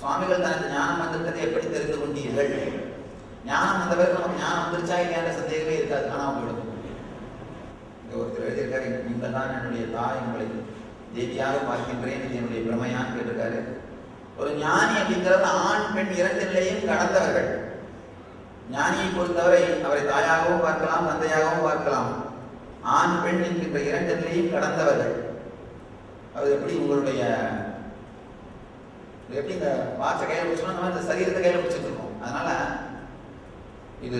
சுவாமிகள் தனக்கு ஞானம் வந்துவிட்டதை எப்படி தெரிந்து கொண்டீர்கள்? ஞானம் வந்த பிறகு நமக்கு ஞானம் வந்துருச்சா இல்லையான்ற சந்தேகமே இருக்காது, காணாமல் போயிடும். இங்கே ஒருத்தர் எழுதியிருக்காரு, நீங்கள் தான் என்னுடைய தாய், உங்களை தேவியாக பார்க்கின்றேன், இது என்னுடைய பிரமையான்னு கேட்டிருக்காரு. ஒரு ஞானி அப்படிங்கிறது ஆண் பெண் இரண்டு நிலையும் கடந்தவர்கள். ஞானியை பொறுத்தவரை அவரை தாயாகவும் பார்க்கலாம், தந்தையாகவும் பார்க்கலாம். ஆண் பெண் என்கின்ற இரண்டு நிலையும் கடந்தவர்கள். அது எப்படி உங்களுடைய எப்படி இந்த வாட்சை கையில் பிடிச்சோம்னா நம்ம இந்த சரீரத்தை கையில் பிடிச்சிட்டு இருக்கோம். அதனால இது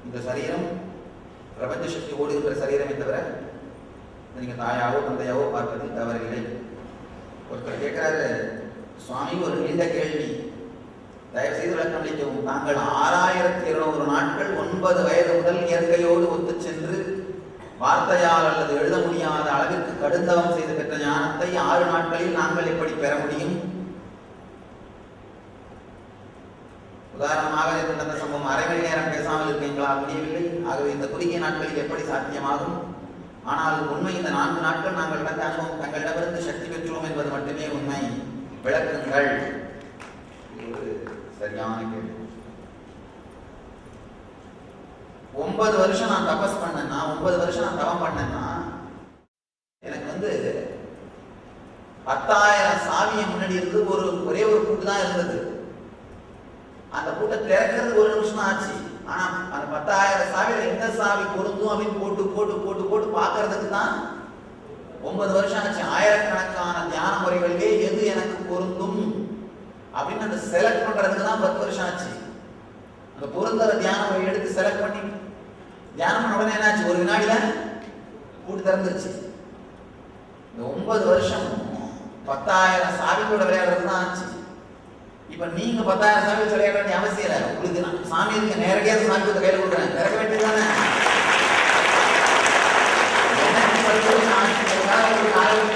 இந்த சரீரம் பிரபஞ்ச சக்தி ஓடுகின்ற சரீரமே தவிர நீங்க தாயாவோ தந்தையாவோ பார்ப்பது தவறில்லை. ஒருத்தர் கேட்கிறாரு, சுவாமி ஒரு நீண்ட கேள்வி, தயவு செய்து விளக்கம் அளிக்கவும். தாங்கள் 6200 நாட்கள் 9 வயது முதல் இயற்கையோடு ஒத்து சென்று வார்த்தையால் அல்லது எழுத முடியாத அளவிற்கு கடுந்தவம் செய்து பெற்ற ஞானத்தை 6 நாட்களில் நாங்கள் எப்படி பெற முடியும்? உதாரணமாக நடந்த சம்பவம், அரை மணி நேரம் பேசாமல் இருக்கீங்களா? முடியவில்லை. ஆகவே இந்த குறுகிய நாட்களில் எப்படி சாத்தியமாகும்? ஆனால் உண்மை இந்த 4 நாட்கள் நாங்கள் நடந்த அனுபவம், தங்களிடமிருந்து சக்தி பெற்றோம் என்பது மட்டுமே உண்மை. விளக்குங்கள். சரியான கேள்வி. 9 வருஷம் நான் தபஸ் பண்ணேன்னா, 9 வருஷம் நான் தவம் பண்ணேன்னா, எனக்கு 10,000 சாவியை முன்னாடி இருந்து ஒரே ஒரு கூட்டு தான் இருந்தது. அந்த கூட்டை திறக்கிறது 1 நிமிஷம் தான் ஆச்சு. ஆனா அந்த 10,000 சாவியில எந்த சாவி பொருந்தும் அப்படின்னு போட்டு போட்டு போட்டு போட்டு பார்க்கறதுக்கு தான் 9 வருஷம் ஆச்சு. ஆயிரக்கணக்கான தியான முறைகளிலே எது எனக்கு பொருந்தும் அப்படின்னு அந்த செலக்ட் பண்றதுக்கு தான் 10 வருஷம் ஆச்சு. அந்த பொருந்தர தியான முறை எடுத்து செலக்ட் பண்ணி தியானம் பண்ண உடனே என்னாச்சு, ஒரு வினாடியில கூட்டு திறந்துருச்சு. இந்த 9 வருஷம் 10,000 சாவிகளோட விளையாடுறது தான் ஆச்சு. இப்ப நீங்க 10,000 சாமி விளையாட வேண்டிய அவசியம் இல்லை. உங்களுக்கு சாமி இருக்க நேரடியாக சாமி கொடுத்த கையில கொடுக்குறேன், திறக்க வேண்டியதுதானே.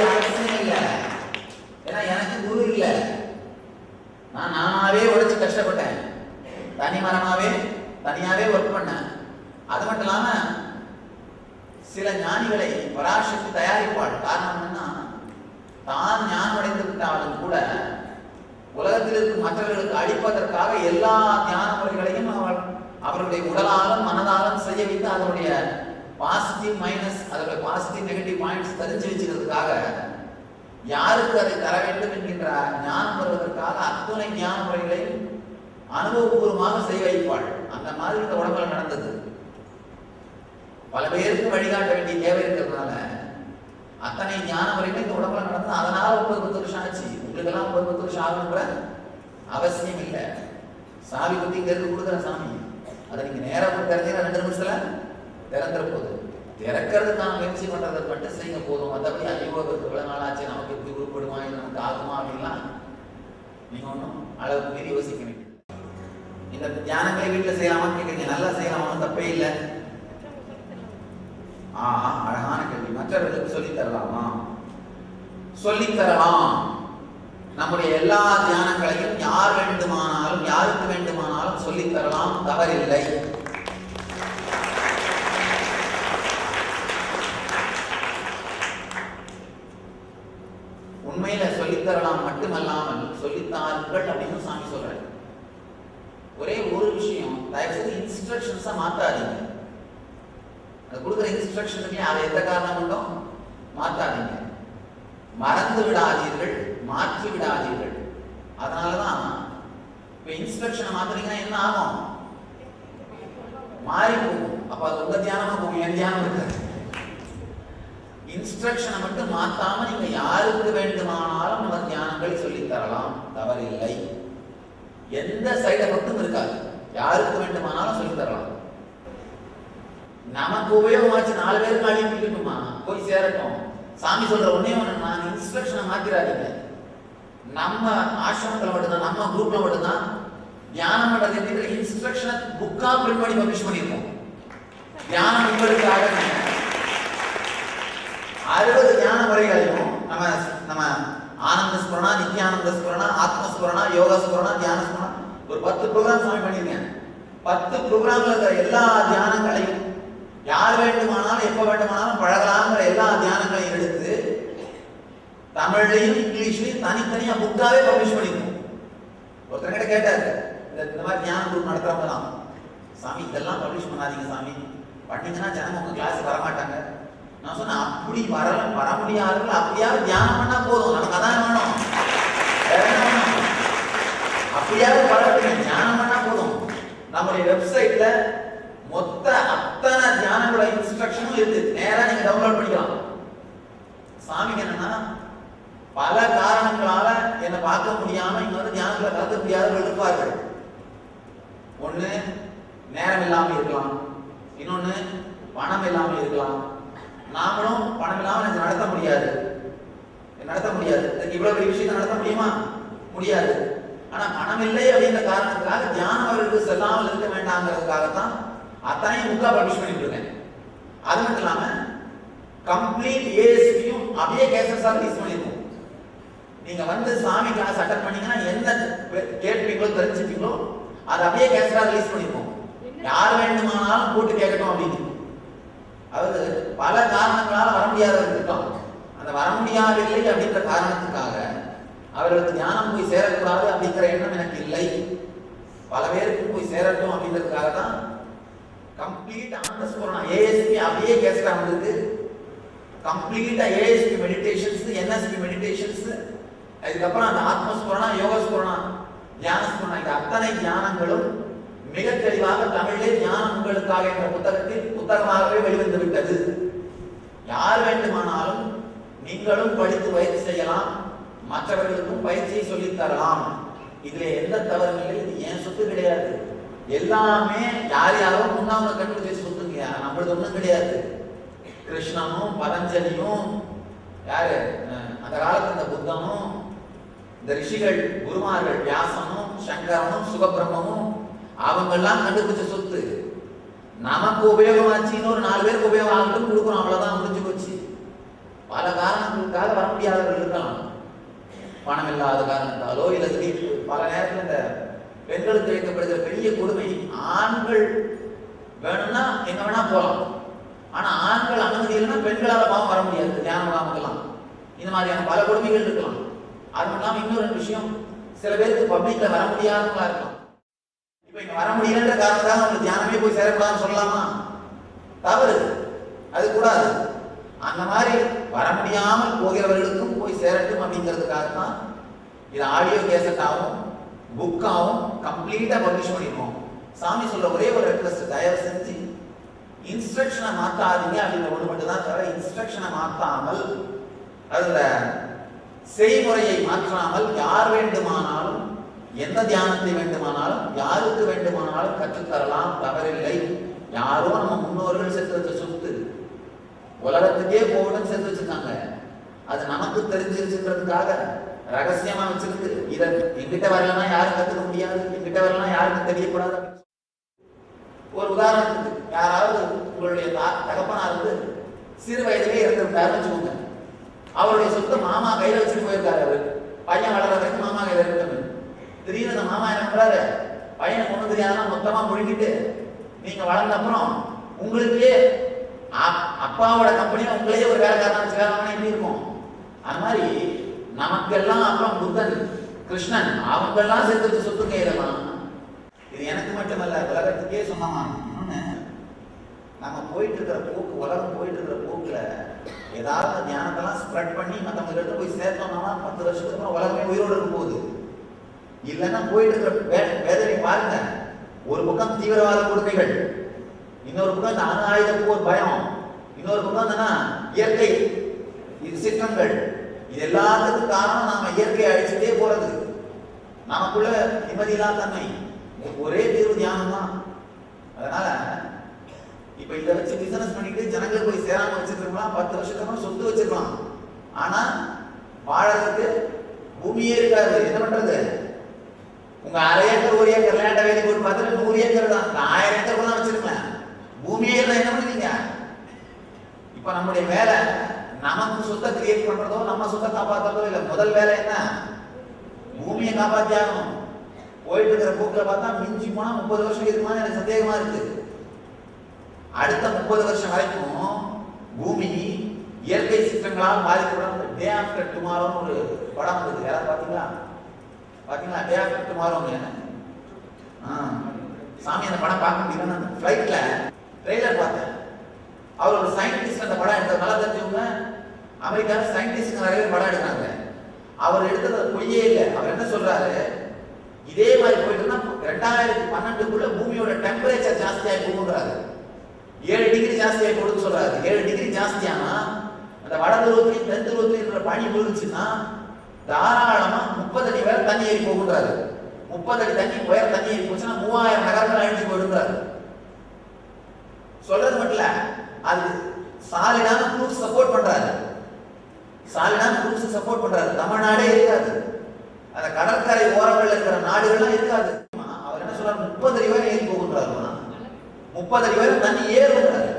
அவசியம் இல்லை, ஏன்னா எனக்கு குரு இல்லை. நானாவே உழைச்சு கஷ்டப்பட்டேன், தனி மரமாவே தனியாவே ஒர்க் பண்ணேன். அது மட்டும் இல்லாம சில ஞானிகளை பராசக்தி தயாரிப்பாள். காரணம் என்னன்னா, தான் ஞானம் அடைந்து விட்டாலும் கூட உலகத்தில் இருக்கும் மற்றவர்களுக்கு அளிப்பதற்காக எல்லா தியான முறைகளையும் அவருடைய உடலாலும் மனதாலும் செய்ய வைத்து அதனுடைய பாசிட்டிவ் மைனஸ், அதனுடைய பாசிட்டிவ் நெகட்டிவ் பாயிண்ட்ஸ் தெரிஞ்சு வச்சுக்கிறதுக்காக, யாருக்கு அதை தர வேண்டும் என்கின்ற ஞானம் வருவதற்காக அத்துணை ஞான முறைகளையும் அனுபவபூர்வமாக செய்ய வைப்பாள். அந்த மாதிரி இந்த உடம்புல நடந்தது. பல பேருக்கு வழிகாட்ட வேண்டிய தேவை இருக்கிறதுனால அத்தனை ஞான முறைகள் இந்த உடம்புல நடந்தது. அதனால 9-10 வருஷம் ஆச்சு. உங்களுக்கெல்லாம் 9-10 வருஷம் ஆகணுங்கிற அவசியம் இல்லை. சாவி குத்தி இங்க இருந்து கொடுக்குற சாமி, அதை நீங்க நேரம் திறந்தீங்கன்னா 2 நிமிஷத்துல திறந்துற போகுது. திறக்கிறதுக்கான முயற்சி பண்றதை மட்டும் செய்ய போதும். மற்றபடி ஐயோ இவ்வளவு நாள் ஆச்சு, நமக்கு இப்படி உருப்படுமா, இல்லை நமக்கு ஆகுமா அப்படின்லாம் நீங்க ஒன்றும் அளவுக்கு மீறி யோசிக்க வேண்டியது. இந்த தியானங்களை வீட்டில் செய்யலாமான்னு கேட்குறீங்க. நல்லா செய்யலாமான்னு தப்பே இல்லை. அழகான கேள்வி. மற்றவர்களுக்கு சொல்லித் தரலாமா? சொல்லித் தரலாம். நம்முடைய எல்லா தியானங்களையும் யார் வேண்டுமானாலும் யாருக்கு வேண்டுமானாலும் சொல்லித் தரலாம், தவறில்லை. உண்மையில சொல்லித்தரலாம் மட்டுமல்லாமல் சொல்லித்தார்கள் அப்படின்னு சாமி சொல்றாரு. ஒரே ஒரு விஷயம், தயவுசெய்து இன்ஸ்ட்ரக்ஷன்ஸா மாத்தாதீங்க. அது கொடுக்குற இன்ஸ்ட்ரக்ஷனுக்கு அதை எந்த காரணம் கொண்டும் மாத்தாதீங்க. மறந்து விடாதீர்கள், மாற்றி விடாதீர்கள். அதனாலதான் இப்ப இன்ஸ்ட்ரக்ஷனை மாத்துறீங்கன்னா என்ன ஆகும்? மாறி போகும். அப்ப அது உங்க தியானமா போகும், என் தியானம் இருக்காது. இன்ஸ்ட்ரக்ஷனை மட்டும் மாத்தாம நீங்க யாருக்கு வேண்டுமானாலும் நம்ம தியானங்களை சொல்லித் தரலாம், தவறில்லை. எந்த சைடு எஃபெக்டும் இருக்காது. யாருக்கு வேண்டுமானாலும் சொல்லித் தரலாம். நமக்கு உபயோகமாச்சு 4 பேருக்கு அழிப்பிக்கணுமா, போய் சேரட்டும். சாமி சொல்ற ஒன்னே ஒண்ணு, நான் இன்ஸ்ட்ரக்ஷனை மாத்திராதீங்க. நம்ம ஆசிரமத்தில் மட்டும்தான், நம்ம குரூப்ல மட்டும்தான் தியானம் பண்றது என்கிற இன்ஸ்ட்ரக்ஷனை புக்கா பிரிண்ட் பண்ணி பப்ளிஷ் பண்ணிருக்கோம். தியானம் உங்களுக்காக 60 ஞான முறைகளையும் நம்ம ஆனந்த ஸ்புரணா, நித்யானந்த ஸ்புரணா, ஆத்மஸ்புரணா, யோக ஸ்புரணா, தியான ஸ்புரணா, ஒரு 10 ப்ரோக்ராம் சாமி பண்ணிருக்கேன். 10 ப்ரோக்ராம்ல இருக்கிற எல்லா தியானங்களையும் யார் வேண்டுமானாலும் எப்ப வேண்டுமானாலும் பழகலாங்கிற எல்லா தியானங்களையும் எடுத்து தமிழ்லையும் இங்கிலீஷ்லையும் தனித்தனியா புக்காவே பப்ளிஷ் பண்ணிருக்கோம். ஒருத்தர் கிட்ட கேட்டாரு, இந்த மாதிரி ஞான குரூப் நடத்துறவங்க தான், சாமி இதெல்லாம் பப்ளிஷ் பண்ணாதீங்க சாமி, பண்ணீங்கன்னா ஜனங்க உங்க கிளாஸ் வரமாட்டாங்க. நான் சொன்னேன், அப்படி வர முடியாதுல, அப்படியாவது தியானம் பண்ணா போதும், நமக்கு அதான் வேணும், அப்படியாவது வரட்டுங்க, தியானம் பண்ணா போதும். நம்முடைய வெப்சைட்ல மொத்த அத்தனை தியானங்களோட இன்ஸ்ட்ரக்ஷனும் இருக்கு, நேரா நீங்க டவுன்லோட் பண்ணிக்கலாம். சாமிக்கு என்னன்னா, பல காரணங்களால என்னை பார்க்க முடியாம இங்க வந்து தியானத்துல கலக்க முடியாதவர்கள் இருப்பார்கள். ஒண்ணு நேரம் இல்லாம இருக்கலாம், இன்னொன்னு பணம் இல்லாம இருக்கலாம். நாமளும் பணம் இல்லாம எனக்கு நடத்த முடியாது. இவ்வளவு பெரிய விஷயத்தை நடத்த முடியுமா? முடியாது. ஆனா பணம் இல்லை அப்படின்ற காரணத்துக்காக தியானம் அவர்களுக்கு செல்லாமல் இருக்க வேண்டாங்கிறதுக்காகத்தான் அத்தனையும் புக்கா பப்ளிஷ் பண்ணிட்டு இருக்கேன். அது மட்டும் இல்லாம கம்ப்ளீட் ஏஎஸ்பியும் அப்படியே கேசட்ஸா ரிலீஸ் பண்ணிருக்கோம். நீங்க வந்து சாமி கிளாஸ் அட்டெண்ட் பண்ணீங்கன்னா என்ன கேட்பீங்களோ தெரிஞ்சுப்பீங்களோ அதை அப்படியே கேசட்டா ரிலீஸ் பண்ணிருக்கோம். யார் வேண்டுமானாலும் போட்டு கேட்கட்டும் அப்படின்னு. அதாவது பல காரணங்களால வர முடியாதவர்கள் இருக்கலாம். அந்த வர முடியாதவில்லை அப்படின்ற காரணத்துக்காக அவர்களுக்கு ஞானம் போய் சேரக்கூடாது அப்படிங்கிற எண்ணம் எனக்கு இல்லை. பல பேருக்கு போய் சேரட்டும் அப்படின்றதுக்காக தான் கம்ப்ளீட் ஆனந்தஸ்பூரணா ஏஎஸ்பி அப்படியே கேசட்டா வந்திருக்கு. கம்ப்ளீட்டா ஏஎஸ்பி மெடிடேஷன்ஸ், என்எஸ்பி மெடிடேஷன்ஸ், அதுக்கப்புறம் அந்த ஆத்மஸ்பூரணா, யோகஸ்பூரணா, ஞானஸ்பூரணா, இந்த அத்தனை ஞானங்களும் மிக தெளிவாக தமிழிலே ஞானம் உங்களுக்காக என்ற புத்தகத்தில் புத்தகமாகவே வெளிவந்து விட்டது. யார் வேண்டுமானாலும் நீங்களும் படித்து பயிற்சி செய்யலாம், மற்றவர்களுக்கும் பயிற்சியை சொல்லித் தரலாம். இதுல எந்த தவறும் இல்லை. இது ஏன் சொத்து கிடையாது. எல்லாமே யார் யாரோ முன்னாங்க கண்டுபிடிச்ச சொத்துங்க, நம்மளது ஒண்ணும் கிடையாது. கிருஷ்ணனும் பதஞ்சலியும் யாரு அந்த காலத்துல இந்த புத்தனும் இந்த ரிஷிகள் குருமார்கள் வியாசனும் சங்கரனும் சுகபிரம்மமும் அவங்கெல்லாம் கண்டுபிடிச்ச சொத்து. நமக்கு உபயோகமாச்சுன்னு ஒரு 4 பேருக்கு உபயோகம் ஆகட்டும் கொடுக்கணும், அவ்வளவுதான், முடிஞ்சு போச்சு. பல காரணங்களுக்காக வர முடியாதவர்கள் இருக்கலாம். பணம் இல்லாத காரணத்தாலோ இல்லை பல நேரத்தில் இந்த பெண்களுக்கு வைக்கப்படுகிற பெரிய கொடுமை, ஆண்கள் வேணும்னா எங்க வேணா போகலாம், ஆனா ஆண்கள் அனுமதி இல்லைன்னா பெண்களால் பாவம் வர முடியாது. தியான முகாமுக்கெல்லாம் இந்த மாதிரியான பல கொடுமைகள் இருக்கலாம். அது இல்லாமல் இன்னொரு விஷயம், சில பேருக்கு பப்ளிக்ல வர முடியாதவங்களா இருக்கலாம். இப்ப இங்க வர முடியலன்ற காரணத்தான் அவங்க தியானமே போய் சேரக்கூடாதுன்னு சொல்லலாமா? தவறு, அது கூடாது. அந்த மாதிரி வர முடியாமல் போகிறவர்களுக்கும் போய் சேரட்டும் அப்படிங்கிறதுக்காக தான் இது ஆடியோ கேசட்டாகவும் புக்காகவும் கம்ப்ளீட்டா பப்ளிஷ் பண்ணிருக்கோம். சாமி சொல்ற ஒரே ஒரு ரெக்வெஸ்ட், தயவு செஞ்சு இன்ஸ்ட்ரக்ஷனை மாத்தாதீங்க அப்படிங்கிற ஒன்று மட்டும் தான் தவிர, இன்ஸ்ட்ரக்ஷனை மாத்தாமல் அதுல செய்முறையை மாற்றாமல் யார் வேண்டுமானாலும் எந்த தியானத்தை வேண்டுமானாலும் யாருக்கு வேண்டுமானாலும் கற்றுத்தரலாம், தவறில்லை. யாரோ நம்ம முன்னோர்கள் சேர்த்து வச்ச சொத்து, உலகத்துக்கே போகணும்னு சேர்த்து வச்சிருக்காங்க. அது நமக்கு தெரிஞ்சிருச்சுன்றதுக்காக ரகசியமா வச்சிருக்கு. இதை எங்கிட்ட வரலன்னா யாரும் கத்துக்க முடியாது, எங்கிட்ட வரலாம் யாருக்கும் தெரியக்கூடாது. ஒரு உதாரணத்துக்கு, யாராவது உங்களுடைய தகப்பனா இருந்து சிறு வயதிலே இருந்திருக்காருன்னு வச்சுக்கோங்க. அவருடைய சொத்தை மாமா கையில வச்சுட்டு போயிருக்காரு. அவரு பையன் வளர வரைக்கும் மாமா கையில இருக்கணும். திடீர்னு அந்த மாமா என்ன பண்றாரு, பையனை ஒண்ணு தெரியாதான் மொத்தமா முழுங்கிட்டு நீங்க வளர்ந்த அப்புறம் உங்களுக்கே அப்பாவோட கம்பெனியை உங்களையே ஒரு வேலைக்காரனா வச்சுக்காரனா எப்படி இருக்கும்? அது மாதிரி நமக்கெல்லாம் அப்புறம் புத்தன் கிருஷ்ணன் அவங்கெல்லாம் சேர்த்து வச்சு சொத்து கையிடலாம். இது எனக்கு மட்டுமல்ல, உலகத்துக்கே சொன்னமா. இன்னொன்னு, நம்ம போயிட்டு இருக்கிற போக்கு, உலகம் போயிட்டு இருக்கிற போக்குல ஏதாவது ஞானத்தெல்லாம் ஸ்ப்ரெட் பண்ணி மற்றவங்க எடுத்து போய் சேர்த்தோம்னா 10 வருஷத்துக்கு அப்புறம் உலகமே உயிரோடு இருக்கும் போகுது. இல்லைன்னா போயிட்டு இருக்கிற வேதனை பாருங்க. ஒரு பக்கம் தீவிரவாத கொடுமைகள், இன்னொரு பக்கம் இந்த அணு ஆயுத போர் பயம், இன்னொரு பக்கம் என்னன்னா இயற்கை இது சிற்றங்கள். இது எல்லாத்துக்கும் காரணம் நாம இயற்கையை அழிச்சுட்டே போறது, நமக்குள்ள நிம்மதியில்லா தன்மை. ஒரே தீர்வு தியானம் தான். அதனால இப்ப இதை வச்சு பிசினஸ் பண்ணிட்டு ஜனங்கள் போய் சேராம வச்சிருக்கலாம், 10 வருஷத்துக்கு சொத்து வச்சிருக்கலாம். ஆனா வாழறதுக்கு பூமியே இருக்காது. என்ன பண்றது? உங்க 1/2 ஏக்கர் 1 ஏக்கர் லேண்ட வேலை போட்டு பார்த்தா 100 ஏக்கர் தான், 1000 ஏக்கர் கூட வச்சிருக்கலாம். பூமியே இல்லை, என்ன பண்ணுவீங்க? இப்ப நம்முடைய வேலை நமக்கு சொத்தை கிரியேட் பண்றதோ நம்ம சொத்தை காப்பாற்றுறதோ இல்லை. முதல் வேலை என்ன? பூமியை காப்பாற்றியாகணும். போயிட்டு இருக்கிற போக்கில் பார்த்தா மிஞ்சி போனா 30 வருஷம் இருக்குமா எனக்கு சந்தேகமா இருக்கு. அடுத்த 30 வருஷம் வரைக்கும் பூமி இயற்கை சிற்றங்களால் பாதிக்கப்படாமல் டே ஆஃப்டர் டுமாரோன்னு ஒரு படம் வந்தது, யாராவது பார்த்தீங்களா? பார்த்தீங்களா? டே ஆஃப்டர் டுமாரோங்க. சாமி அந்த படம் பார்க்க முடியல. நான் ஃப்ளைட்ல ட்ரெய்லர் பார்த்தேன். அவர் ஒரு சயின்டிஸ்ட் அந்த படம் எடுத்தது. நல்லா தெரிஞ்சவங்க அமெரிக்காவில் சயின்டிஸ்ட் நிறைய பேர் படம் எடுக்கிறாங்க. அவர் எடுத்தது பொய்யே இல்லை. அவர் என்ன சொல்றாரு, இதே மாதிரி போயிட்டுனா 2012க்குள்ள பூமியோட டெம்பரேச்சர் ஜாஸ்தியாகி போகுன்றாரு. 7 டிகிரி ஜாஸ்தியாகி போகுதுன்னு சொல்றாரு. 7 டிகிரி ஜாஸ்தியானா அந்த வட துருவத்திலையும் தென் துருவத்திலையும் இருக்கிற பனி விழுந்துச்சுன்னா தாராளமா 30 அடி வரை தண்ணி ஏறி போகுன்றாரு. 30 அடி தண்ணி உயர தண்ணி ஏறி போச்சுன்னா 3000 நகரங்கள் அழிஞ்சு போயிடுறாரு. சொல்றது மட்டும் இல்ல, அது சாலிடான ப்ரூஃப் சப்போர்ட் பண்றாரு. சாலிடான ப்ரூஃப் சப்போர்ட் பண்றாரு. தமிழ்நாடே இருக்காது, அந்த கடற்கரை ஓரங்கள் இருக்கிற நாடுகள்லாம் இருக்காது. அவர் என்ன சொல்றாரு, 30 அடி வரை ஏறி போகுன்றாரு. 30 அடி வரை தண்ணி ஏறுன்றாரு.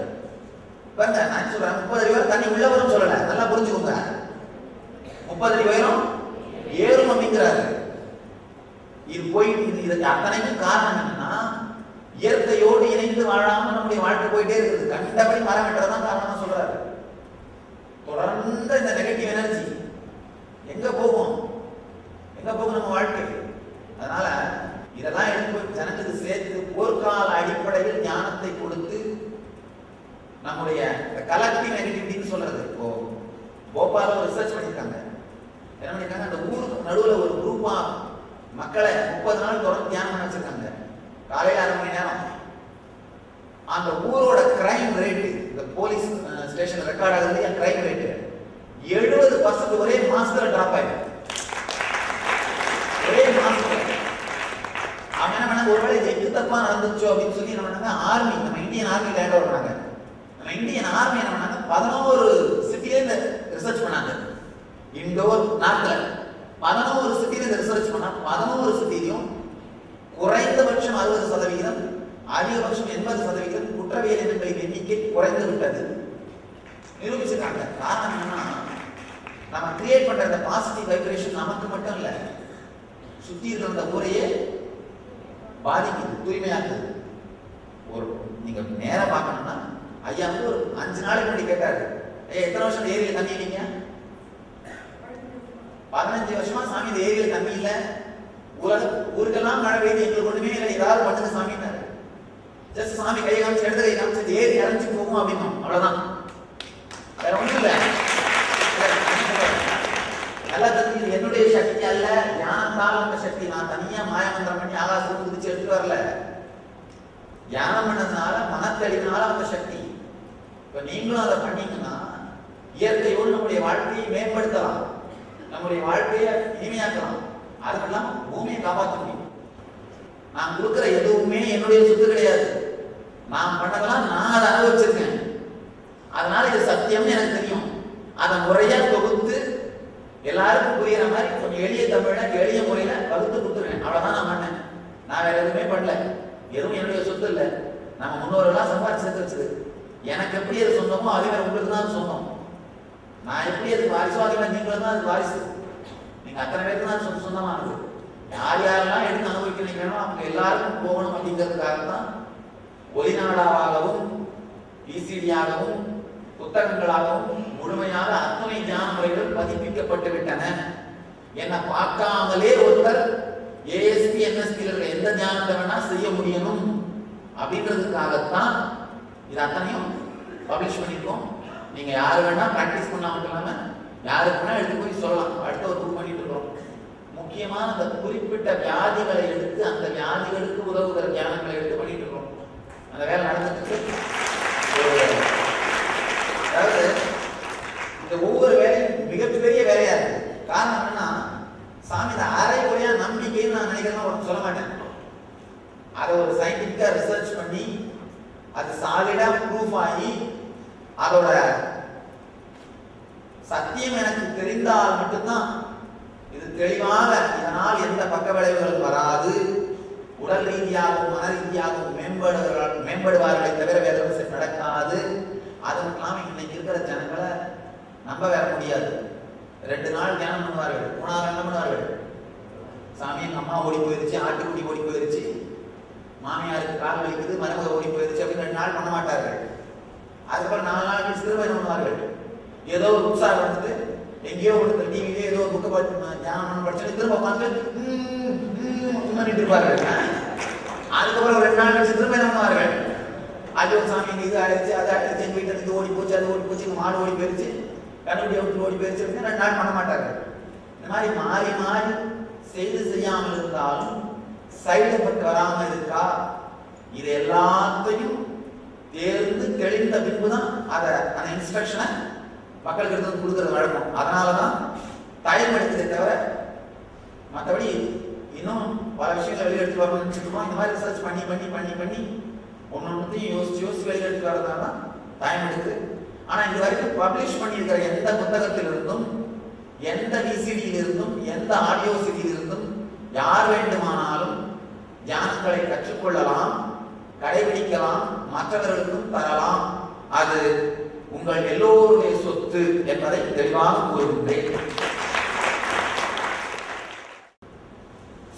பாருங்க, நான் சொல்றேன் 30 அடி வரை தண்ணி உள்ள வரும் சொல்லல, நல்லா புரிஞ்சுக்கோங்க. 30 அடி உயரம் ஏறும் அப்படிங்கிறாரு. இது போயிட்டு இதுக்கு அத்தனைக்கும் காரணம் என்னன்னா, இயற்கையோடு இணைந்து வாழாம நம்முடைய வாழ்க்கை போயிட்டே இருக்குது. கண்டபடி மரம் வெட்டுறதான் காரணமா சொல்றாரு. தொடர்ந்து இந்த நெகட்டிவ் எனர்ஜி எங்க போகும், எங்க போகும் நம்ம வாழ்க்கை. அதனால இதெல்லாம் எடுத்து ஜனங்களுக்கு சேர்த்து போர்க்கால அடிப்படையில் ஞானத்தை கொடுத்து நம்முடைய கலெக்டிவ் நெகட்டிவிட்டின்னு சொல்றது. இப்போ போபால ரிசர்ச் பண்ணியிருக்காங்க. என்ன பண்ணிருக்காங்க, அந்த ஊருக்கு நடுவில் ஒரு குரூப்பா மக்களை 30 நாள் தொடர்ந்து தியானம் பண்ண வச்சிருக்காங்க. காலையில் 1/2 மணி நேரம். அந்த ஊரோட கிரைம் ரேட்டு, இந்த போலீஸ் ஸ்டேஷன் ரெக்கார்ட் ஆகுது, என் கிரைம் ரேட்டு 70% ஒரே மாசத்துல டிராப் ஆயிடும். ஒரே மாசத்துல. அவங்க என்ன பண்ணாங்க, ஒருவேளை இது எது தப்பா நடந்துச்சோ அப்படின்னு சொல்லி என்ன பண்ணாங்க, ஆர்மி, நம்ம இந்தியன் ஆர்மி லேண்ட் ஓவர் பண்ணாங்க. நம்ம இந்தியன் ஆர்மி என்ன பண்ணாங்க, 11 சிட்டில இந்த ரிசர்ச் பண்ணாங்க. இண்டோர் நாட்டுல 11 சிட்டில இந்த ரிசர்ச் பண்ணா 11 சிட்டிலையும் குறைந்தபட்சம் 60%, அதிகபட்சம் 80% குற்றவியல் எண்களின் எண்ணிக்கை குறைந்து விட்டது நிரூபிச்சிருக்காங்க. காரணம் என்னன்னா, நம்ம கிரியேட் பண்ற இந்த பாசிட்டிவ் வைப்ரேஷன் நமக்கு மட்டும் இல்ல, சுத்தி இருக்கிற அந்த ஊரையே பாதிக்குது, தூய்மையாக்குது. ஒரு நீங்க நேரா பார்க்கணும்னா, ஐயா வந்து ஒரு 5 நாளைக்கு முன்னாடி கேட்டாரு, எத்தனை வருஷம் ஏரியில தண்ணி இல்லைங்க? 15 வருஷமா சாமி இந்த ஏரியில தண்ணி இல்ல, ஊருக்கெல்லாம் மழை பெய்து, எங்களுக்கு ஒண்ணுமே இல்லை, ஏதாவது பண்ணுங்க சாமின்னாரு. ஜஸ்ட் சாமி கையை காமிச்சு இடது கை காமிச்சு ஏறி இறஞ்சி போகும் அப்படின்னா அவ்வளவுதான், வேற ஒண்ணும் இல்லை. நல்லா தெரிஞ்சு என்னுடைய சக்தி அல்ல, ஞானத்தால் அந்த சக்தி. நான் தனியா மாயமந்திரம் பண்ணி ஆகாசத்துக்கு குதிச்சு எடுத்துட்டு வரல. தியானம் பண்ணதுனால, மனத்தெளினால அந்த சக்தி. இப்ப நீங்களும் அதை பண்ணீங்கன்னா இயற்கையோடு நம்முடைய வாழ்க்கையை மேம்படுத்தலாம், நம்முடைய வாழ்க்கையை இனிமையாக்கலாம். அது இல்லாம பூமியை காப்பாற்ற முடியும். நான் கொடுக்குற எதுவுமே என்னுடைய சொத்து கிடையாது. நான் பண்ணதெல்லாம் நான் அதை அனுபவிச்சிருக்கேன். அதனால இது சத்தியம்னு எனக்கு தெரியும். அதை முறையா தொகுத்து எல்லாருக்கும் புரியுற மாதிரி கொஞ்சம் எளிய தமிழ்ல எளிய முறையில வகுத்து கொடுத்துருவேன். அவ்வளவுதான் நான் பண்ணேன். நான் வேற எதுவுமே பண்ணல. எதுவும் என்னுடைய சொத்து இல்லை. நம்ம முன்னோர்கள்லாம் சம்பாதிச்சு சேர்த்து வச்சது. எனக்கு எப்படி அது சொந்தமோ அதே மாதிரி உங்களுக்கு தான் சொந்தம். நான் எப்படி அதுக்கு வாரிசோ அதே மாதிரி நீங்களும் தான் அதுக்கு வாரிசு. நீங்க அத்தனை பேருக்கு தான் சொந்தமானது. யார் யாரெல்லாம் எடுத்து அனுபவிக்க நினைக்கிறோம் அவங்க எல்லாருக்கும் போகணும் அப்படிங்கிறதுக்காக தான் ஒலிநாடாவாகவும் விசிடியாகவும் புத்தகங்களாகவும் முழுமையாக அத்தனை தியான முறைகள் பதிப்பிக்கப்பட்டு விட்டன. என்னை பார்க்காமலே ஒருத்தர் ஏஎஸ்பி என்எஸ்பி எந்த தியானத்தை வேணா செய்ய முடியணும் அப்படின்றதுக்காகத்தான் இது அத்தனையும் பப்ளிஷ் பண்ணியிருக்கோம். நீங்க யாரு வேணா பிராக்டிஸ் பண்ண மட்டும் இல்லாம யாருக்கு வேணா எடுத்து போய் சொல்லலாம். அடுத்த ஒரு புக் பண்ணிட்டு இருக்கோம். முக்கியமான அந்த குறிப்பிட்ட வியாதிகளை எடுத்து அந்த வியாதிகளுக்கு உதவுகிற தியானங்களை எடுத்து பண்ணிட்டு இருக்கோம். அந்த வேலை நடந்துட்டு அதாவது இந்த ஒவ்வொரு வேலையும் மிகப்பெரிய வேலையா இருக்கு. காரணம் என்னன்னா, சாமி இந்த அரைக்குறையா நம்பிக்கைன்னு நான் நினைக்கிறேன் ஒன்று சொல்ல மாட்டேன். அதை ஒரு சயின்டிபிக்கா ரிசர்ச் பண்ணி அது சாலிடா ப்ரூஃப் ஆகி அதோட சத்தியம் எனக்கு தெரிந்தால் மட்டும்தான் இது தெளிவாக இதனால் எந்த பக்க விளைவுகள் வராது, உடல் ரீதியாகவும் மன ரீதியாகவும் மேம்படுவார்களை தவிர வேற எதுவும் நடக்காது. அது மட்டும் இல்லாமல் இன்னைக்கு இருக்கிற ஜனங்களை நம்ப வேற முடியாது. 2 நாள் தியானம் பண்ணுவார்கள், 3ஆவது என்ன பண்ணுவார்கள், சாமி எங்க அம்மா ஓடி போயிருச்சு, ஆட்டுக்குடி ஓடி போயிருச்சு, மாமியாருக்கு கால் வலிக்குது, மருமக ஓடி போயிருச்சு அப்படின்னு 2 நாள் பண்ண மாட்டார்கள். அதுக்கப்புறம் 4 நாள் கழிச்சு திரும்ப என்ன பண்ணுவார்கள், ஏதோ ஒரு உற்சாகம் வந்துட்டு எங்கேயோ ஒரு டிவிலே ஏதோ ஒரு புக்கை பார்த்து தியானம் படிச்சு திரும்ப உட்காந்து பண்ணிட்டு இருப்பாரு. அதுக்கப்புறம் 2 நாள் கழிச்சு திரும்ப என்ன பண்ணுவார்கள், அது சாமி இது ஆயிடுச்சு, அது ஆயிடுச்சு, எங்க வீட்டுல இது ஓடி போச்சு, அது ஓடி போச்சு, மாடு ஓடி போயிருச்சு, கண்ணுடைய விட்டு ஓடி போயிருச்சு அப்படின்னு 2 நாள் பண்ண மாட்டாங்க. இந்த மாதிரி மாறி மாறி செய்து செய்யாமல் இருந்தாலும் சைடு எஃபெக்ட் வராம இருக்கா, இது எல்லாத்தையும் தேர்ந்து தெளிந்த பின்புதான் அதை அந்த இன்ஸ்ட்ரக்ஷனை மக்களுக்கு எடுத்து கொடுக்கறது வழக்கம். அதனாலதான் டைம் எடுத்ததே தவிர மற்றபடி இன்னும் பல விஷயங்களை வெளியே எடுத்து வரணும்னு நினைச்சிருக்கோம். இந்த மாதிரி ரிசர்ச் பண்ணி பண்ணி பண்ணி பண்ணி ஒன்னொன்னையும் யோசிச்சு யோசிச்சு வெளியே எடுத்து வரதுனால தான் டைம் எடுக்குது. ஆனா இது வரைக்கும் பப்ளிஷ் பண்ணியிருக்கிற எந்த புத்தகத்திலிருந்தும், எந்த விசிடியிலிருந்தும், எந்த ஆடியோ சிடியிலிருந்தும் யார் வேண்டுமானாலும் தியானங்களை கற்றுக்கொள்ளலாம், கடைபிடிக்கலாம், மற்றவர்களுக்கும் தரலாம். அது உங்கள் எல்லோருடைய சொத்து என்பதை தெளிவாக கூறுகின்றேன்.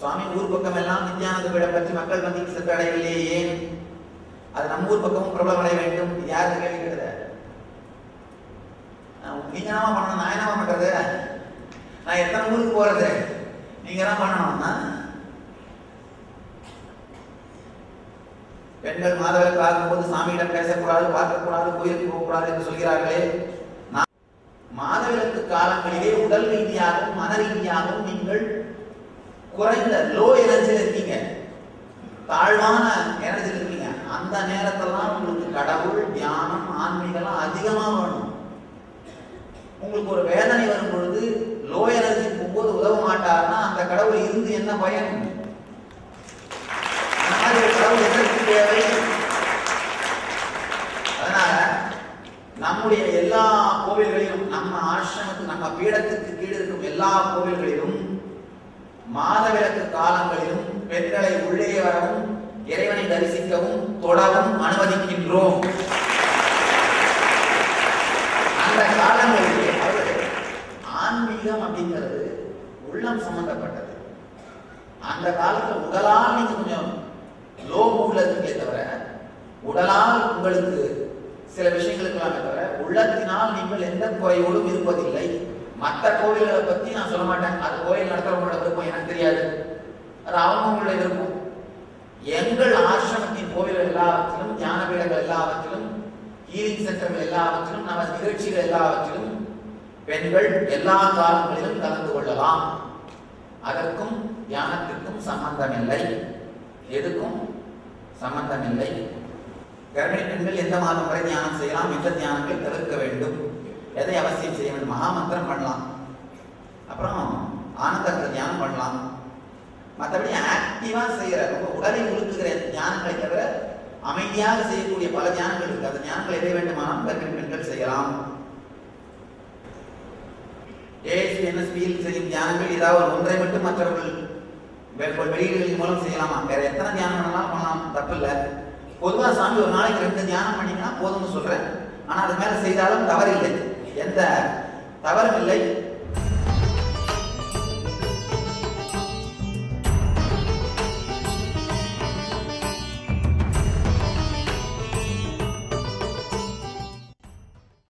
சுவாமி ஊர் பக்கம் எல்லாம் நித்யானந்த பீடம் பற்றி மக்கள் மத்தியில் சென்றடையவில்லையே, ஏன் அது நம்ம ஊர் பக்கமும் பிரபலமடைய வேண்டும்? இது யாருக்கு கேள்வி கேட்டது? நீங்க தான் பண்ணணும், நான் என்ன பண்றது? நான் எத்தனை ஊருக்கு போறது? நீங்க தான் பண்ணணும்னா பெண்கள் மாதவிலக்கு ஆகும்போது சாமியிடம் பேசக்கூடாது, பார்க்கக்கூடாது, கோயிலுக்கு போகக்கூடாது என்று சொல்கிறார்களே. மாதவிலக்கு காலங்களிலே உடல் ரீதியாகவும் மன ரீதியாகவும் நீங்கள் குறைந்த லோ எனர்ஜியில் இருக்கீங்க, தாழ்வான எனர்ஜியில் இருக்கீங்க. அந்த நேரத்தெல்லாம் உங்களுக்கு கடவுள், தியானம், ஆன்மீகம்லாம் அதிகமா வேணும். உங்களுக்கு ஒரு வேதனை வரும் பொழுது லோ எனர்ஜி போகும்போது உதவ மாட்டார்னா அந்த கடவுள் இருந்து என்ன பயன்? கடவுள் எதற்கு தேவை? அதனால நம்முடைய எல்லா கோவில்களிலும், நம்ம ஆசிரமத்துக்கு, நம்ம பீடத்துக்கு கீழ் இருக்கும் எல்லா கோவில்களிலும் மாதவிலக்கு காலங்களிலும் பெண்களை உள்ளே வரவும், இறைவனை தரிசிக்கவும், தொடவும் அனுமதிக்கின்றோம். அந்த காலங்களிலே ஆன்மீகம் அப்படிங்கிறது உள்ளம் சம்பந்தப்பட்டது. அந்த காலத்துல உடலால் நீங்க கொஞ்சம் லோ மூட்ல இருக்கே தவிர, உடலால் உங்களுக்கு சில விஷயங்களுக்கெல்லாம் தவிர உள்ளத்தினால் நீங்கள் எந்த குறையோடும் இருப்பதில்லை. மற்ற கோவில்களை பத்தி நான் சொல்ல மாட்டேன், அது கோயில் நடத்துறவங்களோட விருப்பம், எனக்கு தெரியாது, அது அவங்களுடைய விருப்பம். எங்கள் ஆசிரமத்தின் கோவில்கள் எல்லாவற்றிலும், தியான பீடங்கள் எல்லாவற்றிலும், ஹீலிங் சென்டர்கள் எல்லாவற்றிலும், நம்ம நிகழ்ச்சிகள் எல்லாவற்றிலும் பெண்கள் எல்லா காலங்களிலும் கலந்து கொள்ளலாம். அதற்கும் தியானத்திற்கும் சம்பந்தம் இல்லை, எதுக்கும் சம்பந்தம் இல்லை. கர்ப்பிணி பெண்கள் எந்த மாதம் வரை தியானம் செய்யலாம், எந்த தியானங்களை தவிர்க்க வேண்டும், எதை அவசியம் செய்ய வேண்டும்? மகாமந்திரம் பண்ணலாம், அப்புறம் ஆனந்த தியானம் பண்ணலாம். மற்றபடி ஆக்டிவா செய்யற, உடலை உழுத்துகிற தியானங்களை தவிர அமைதியாக செய்யக்கூடிய பல தியானங்கள் இருக்கு. அந்த தியானங்கள் எதை வேண்டுமானாலும் கர்ப்பிணி பெண்கள் செய்யலாம். ஏஎஸ்பி என்எஸ்பியில் செய்யும் தியானங்கள் ஏதாவது ஒன்றை மட்டும் மற்றவர்கள் வெளியீடுகளின் மூலம் செய்யலாமா? வேற எத்தனை தியானம் பண்ணலாம், பண்ணலாம், தப்பு இல்லை. பொதுவாக சாமி ஒரு நாளைக்கு 2 தியானம் பண்ணிங்கன்னா போதும்னு சொல்றேன். ஆனா அது மேல செய்தாலும் தவறில்லை, எந்த தவறும் இல்லை.